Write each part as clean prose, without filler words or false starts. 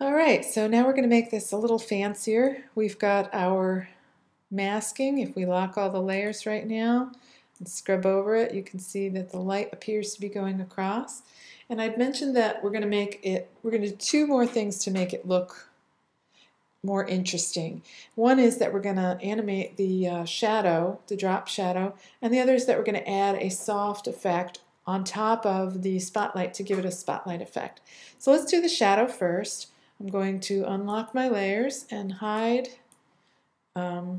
All right, so now we're going to make this a little fancier. We've got our masking. If we lock all the layers right now and scrub over it, you can see that the light appears to be going across. And I'd mentioned that we're going to do two more things to make it look more interesting. One is that we're going to animate the shadow, the drop shadow, and the other is that we're going to add a soft effect on top of the spotlight to give it a spotlight effect. So let's do the shadow first. I'm going to unlock my layers and hide the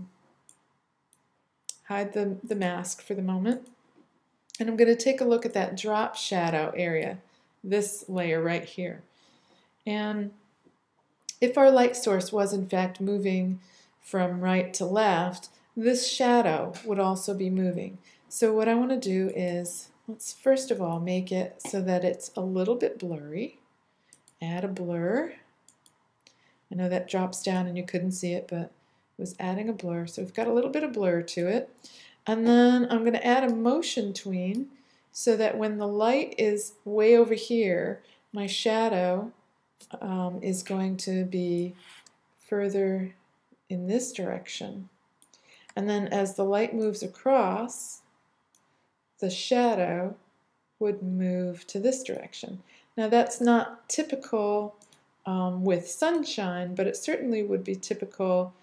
mask for the moment. And I'm going to take a look at that drop shadow area, this layer right here. And if our light source was in fact moving from right to left, this shadow would also be moving. So what I want to do is, let's first of all make it so that it's a little bit blurry. Add a blur. I know that drops down and you couldn't see it, but it was adding a blur. So we've got a little bit of blur to it. And then I'm going to add a motion tween so that when the light is way over here, my shadow is going to be further in this direction. And then as the light moves across, the shadow would move to this direction. Now that's not typical with sunshine, but it certainly would be typical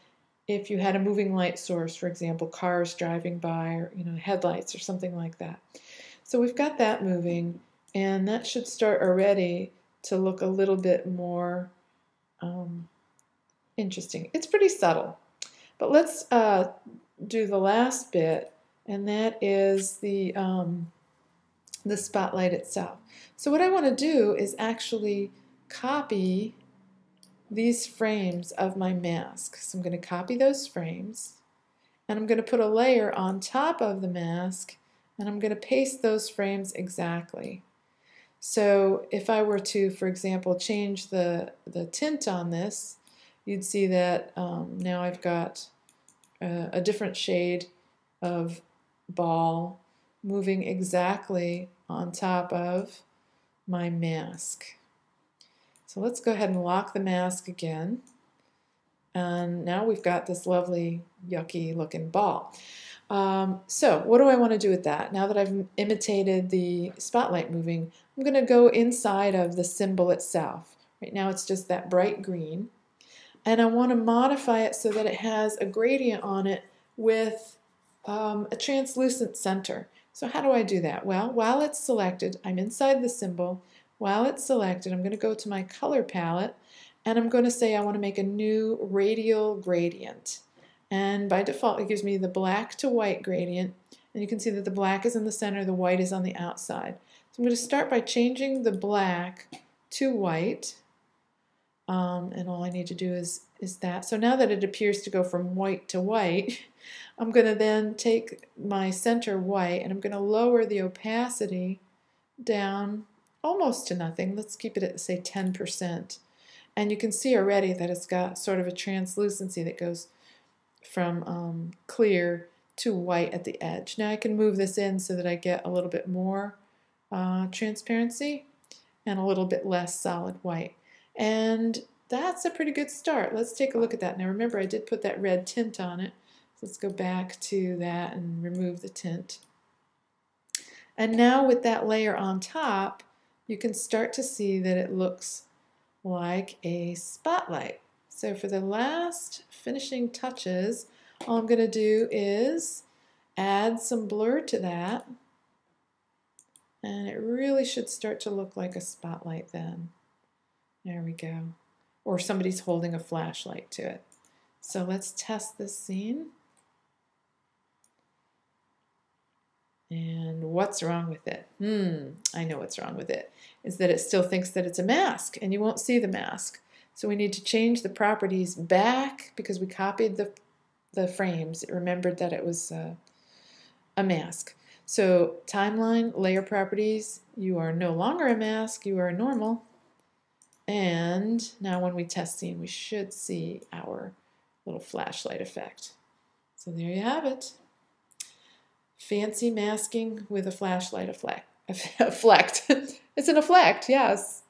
if you had a moving light source, for example, cars driving by, or headlights or something like that. So we've got that moving, and that should start already to look a little bit more interesting. It's pretty subtle, but let's do the last bit, and that is the spotlight itself. So what I want to do is actually copy these frames of my mask. So I'm going to copy those frames, and I'm going to put a layer on top of the mask, and I'm going to paste those frames exactly. So if I were to, for example, change the tint on this, you'd see that now I've got a different shade of ball moving exactly on top of my mask. So let's go ahead and lock the mask again. And now we've got this lovely, yucky looking ball. So what do I want to do with that? Now that I've imitated the spotlight moving, I'm going to go inside of the symbol itself. Right now it's just that bright green. And I want to modify it so that it has a gradient on it with a translucent center. So how do I do that? Well, while it's selected, I'm inside the symbol. While it's selected, I'm going to go to my color palette, and I'm going to say I want to make a new radial gradient. And by default, it gives me the black to white gradient. And you can see that the black is in the center, the white is on the outside. So I'm going to start by changing the black to white. And all I need to do is that. So now that it appears to go from white to white, I'm going to then take my center white, and I'm going to lower the opacity down almost to nothing. Let's keep it at, say, 10%. And you can see already that it's got sort of a translucency that goes from clear to white at the edge. Now I can move this in so that I get a little bit more transparency and a little bit less solid white. And that's a pretty good start. Let's take a look at that. Now remember, I did put that red tint on it. So let's go back to that and remove the tint. And now with that layer on top, you can start to see that it looks like a spotlight. So for the last finishing touches, all I'm going to do is add some blur to that, and it really should start to look like a spotlight then. There we go. Or somebody's holding a flashlight to it. So let's test this scene. And what's wrong with it? I know what's wrong with it, is that it still thinks that it's a mask, and you won't see the mask. So we need to change the properties back because we copied the frames. It remembered that it was a mask. So timeline, layer properties, you are no longer a mask, you are normal. And now when we test scene, we should see our little flashlight effect. So there you have it. Fancy masking with a flashlight effect. It's an effect, yes.